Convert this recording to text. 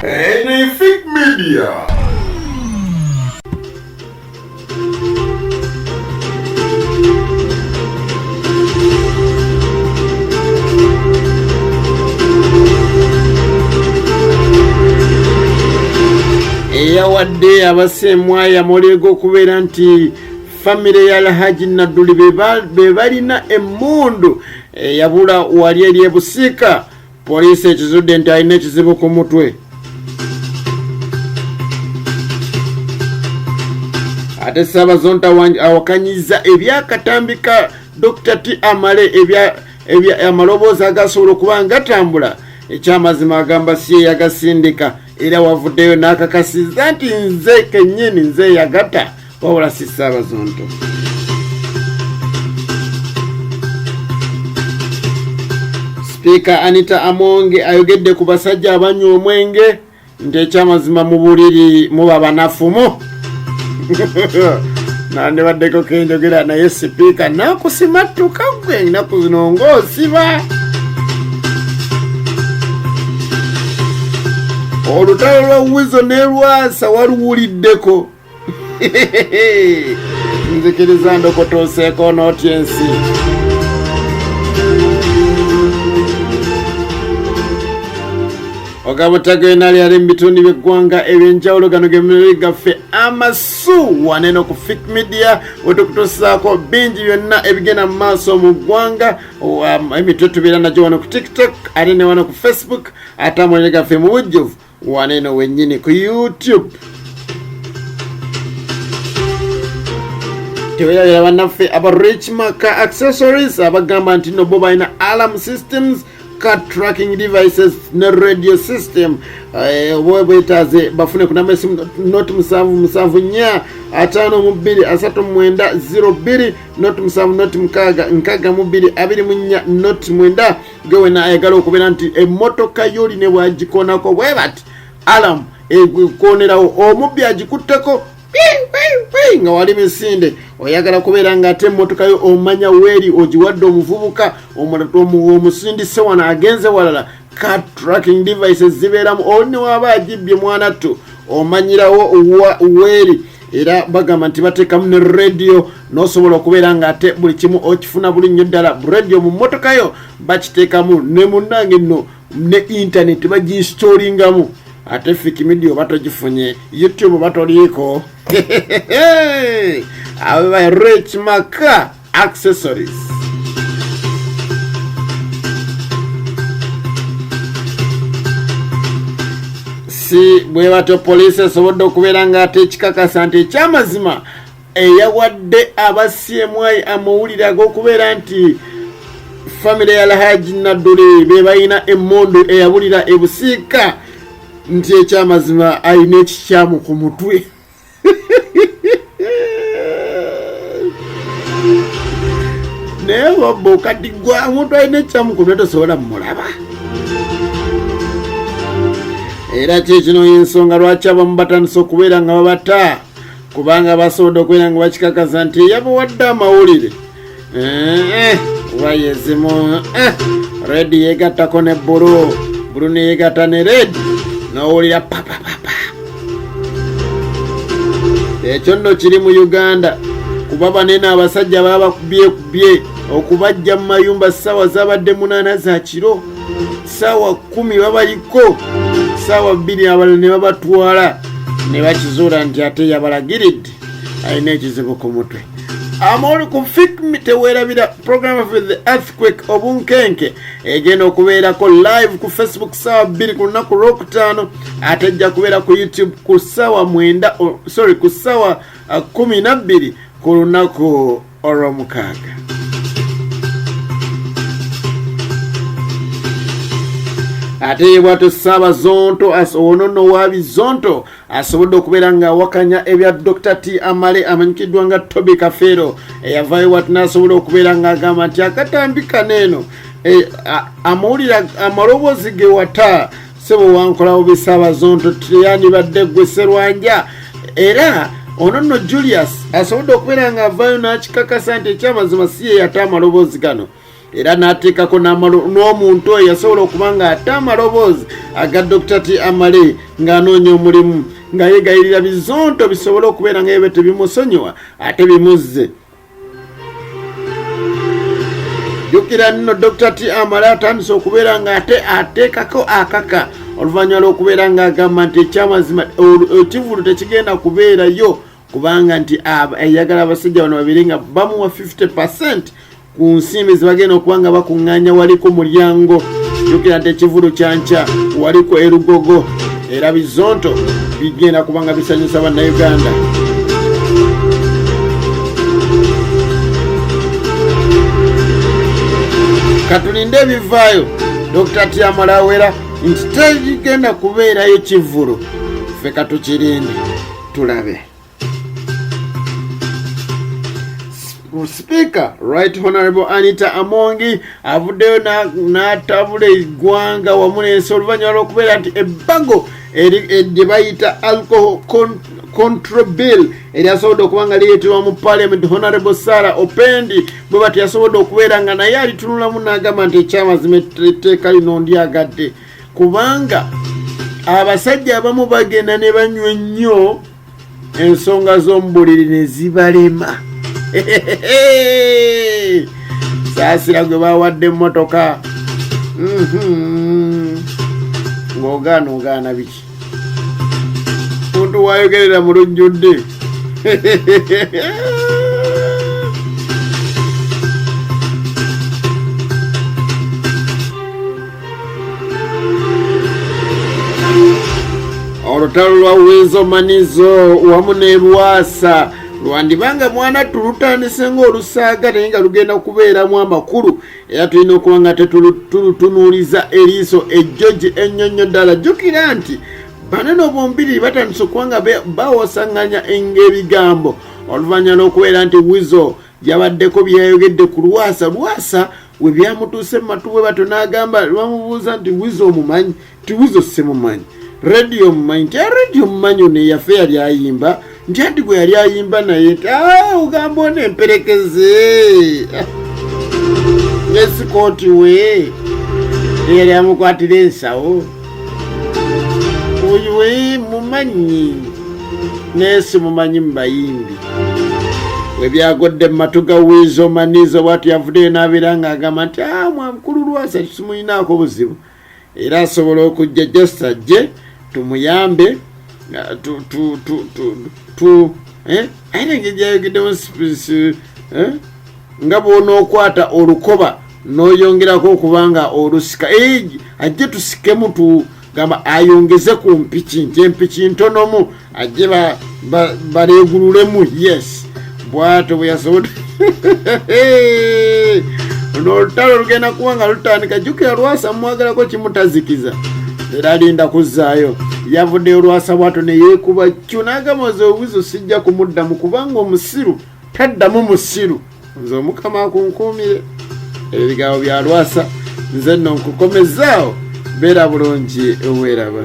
Anything Media. Eyawadde abasemwaya molego kubeera nti famire ya Alhaji NADULI be balina emmundu yabula wali eri ebusiika poliisi ekizudde nti alina ekizibu ku mutwe. Ate Bizonto awakanyiza ebyakatambika Dr. T amale amaloboozi agasobola okuba nga gatambula. Ekyamazima agamba si yagasindika era wavuddeyo n'akakasiza nti nze kennyini nze yagata wabula si Bizonto. Speaker Anita Amonge ayogedde ku basajja abanywa omwenge nti ekyamazima mu buliri muba banafumu. Nande baddeko kenjogera naye Speaker nakusimattuka gwe ennaku zino ng'osiba. Olutalo lwa Wizo ne Lwasa waluwuliddeko. Nzikiriza ndokotooseeko n'otyensi. Ogabutago nali ali mu bitundu by'eggwanga ebyenjawulo gano gemuliri gaffe amasu waneno ku Fik Media wetukutuusaako bingi byonna ebigenda mu maaso mu ggwanga emitwe tubeera nagyo wano ku TikTok ate ne wano ku Facebook ate amalire gaffe mu bujjuvu waneno wennyini ku YouTube. Teweerabira bannaffe aba Richmark Car Accessories abagamba nti no bo balina alarm systems, car tracking devices ne radio system. Bwetaze bafune ku namba esimu noti 772533902 noti 7 noti 6 noti 9 gewe na ayagala okubeera nti emmotoka yoli ne bwagikonako bwe bati alarm ekonerawo omubbi agikutteko nga wali misinde oyagala kubeera nga ate emmotoka yo omanya weeri ogiwadde omuvubuka omusindise wano agenze walala. Car tracking devices zibeeramu olne waba agibbye mwanattu omanyirawo weeri era bagamba nti bateekamu ne radio n'osobola okubeera nga ate buli kimu okifuna buli nnyo ddala. Radio mu mmotoka yo bakiteekamu ne munnange nno ne internet baginstallingamu. Ate Fik Media batogifunye YouTube batoliiko. Awe ba Richmark Car Accessories. Si bwe bato poliisi esobodde okubeera nga ate ekikakasa nti ekyamazima eyawadde abasyemwayi amawulire ag'okubeera nti famire ya Alhaji NADULI be balina emmundu eyabulira ebusiika nti ekyamazima alina ekikyamu ku mutwe. Naye wabba kati gwe omuntu alina ekikyamu ku mutwe tosobola mulaba. Era kyekino y'ensonga lwaki abamu batandise okubeera nga babata kubanga basobodde okubeera nga bakikakasa nti yabawadde amawulire. Wayezimu redi yegattako ne bulu ne yegatta ne redi n'owulira papapapa. Ekyo nno kiri mu Uganda kuba banene abasajja babakubye okubajja mu mayumba ssaawa zabadde 8 za kiro, ssaawa 10 babaliko, ssaawa 2 abalala ne babatwala ne bakizuula nti ate yabalagiridde alina ekizibu ku mutwe. Amawulire ku Fik teweerabira program of the earthquake obunkenke egenda okubeerako live ku Facebook ssaawa 2 ku lunaku Lwokutaano ate ejja kubeera ku YouTube ku ssaawa 12 ku lunaku Olwomukaaga. Ate ye bw'atyo Bizonto ono wa Bizonto asobodde okubeera nga awakanya ebya Dr. T amale amanyikiddwa nga Toby Kafero eyavaayo wati n'asobola okubeera nga agamba nti akatambika neeno amawulire amaloboozi ge wata sebo wankolawo Bizonto teyandibadde gwe Sserwanja. Era ono nno Julius asobodde okubeera nga avaayo n'akikakasa nti ekyamazima si ye yata amaloboozi gano era n'ateekako n'omuntu oyo yasobola okuba nga ate amaloboozi aga Dr. T. Amale ng'anoonya omulimu nga yeegayirira Bizonto bisobole okubeera nga ebe tebimusonyiwa ate bimuzze. Jjukira nno Dr. T. Amale atandise okubeera nga ate ateekako akaka oluvannyuma lw'okubeera ng'agamba nti ekyamazima ekivulu tekigenda kubeerayo kubanga nti ayagala abasajja bano babiri nga bamuwa 50% ku nsimbi zebagenda okuba nga bakuŋŋaanya waliko mulyango. Jjukira nti ekivulu kyanca waliko erugogo era Bizonto bigenda kuba nga bisanyusa bannayuganda. Katulinde ebivaayo Dr. T. Amale awera nti tegigenda kubeerayo kivulu, ffe katukirinde tulabe. Speaker Right Honorable Anita Amongi avuddeyo n'atabula eggwanga wamu n'ensi oluvannyuma lw'okubeera nti ebbago gye bayita alcohol control bill eryasobodde okuba nga lireetebwa mu Parliament. Honorable Sarah Opendi bwe bati yasobodde okubeera nga naye alitunulamu n'agamba nti ekyamazima etteeka lino ndyagadde kubanga abasajja abamu bagenda ne banywa ennyo ensonga z'omubuliri ne zibalema. Saasira gwe bawadde emmotoka ng'ogaana biki muntu wayogerera mu lujjudde. Olutalo lwa Wizo Manizo wamu ne Lwasa lwandibanga mwana tulutandise ng'olusaaga naye nga lugenda kubeeramu amakulu era tulina okuba nga tetulutunuuliza eriiso ejjogi ennyonnyo ddala. Jjukira nti banene bombiri batandise okuba nga bawasaŋŋanya ng'ebigambo oluvannyuma lw'okubeera nti Wizo yabaddeko byayogedde ku Lwasa. Lwasa we byamutuuse mu matu bwe bato n'agamba bamubuuza nti Wizo omumanyi? Ti Wizo simumanyi. Radio omumanyi? Ti radio omumanyi ono eyaffe yali ayimba nti ati gwe yali ayimba naye ogamba ono emperekeze nesikooti we eyali amukwatira ensawo oyo we mumanyi naye simumanyi mu bayimbi. We byagodde mu matu ga Wizo Manizo bwati yavuddeyo n'abeera ng'agamba nti mwamukulu Lwasa tumuyinaako buzibu era asobola okujja just ajje tumuyambe aina ngejayogeddewo nga bw'onookwata olukoba n'oyongerako okubanga olusika ajje tusikemu tugamba ayongeze ku mpiki nti empiki ntonomu ajje baleegululemu. Yes bwato bwe yasobodde n'olutalo lugenda kuba nga lutandika. Jjukira Lwasa mwagalako kimutazikiza era alinda kuzzaayo. Yavuddeyo Lwasa bwato ne yeekuba kyo n'agamba nze Wizo sijja kumuddamu kubanga omusiru taddamu musiru, nze Omukama akunkuumire. Ebigambo bya Lwasa nze nno nkukomezaawo. Beera bulungi weeraba.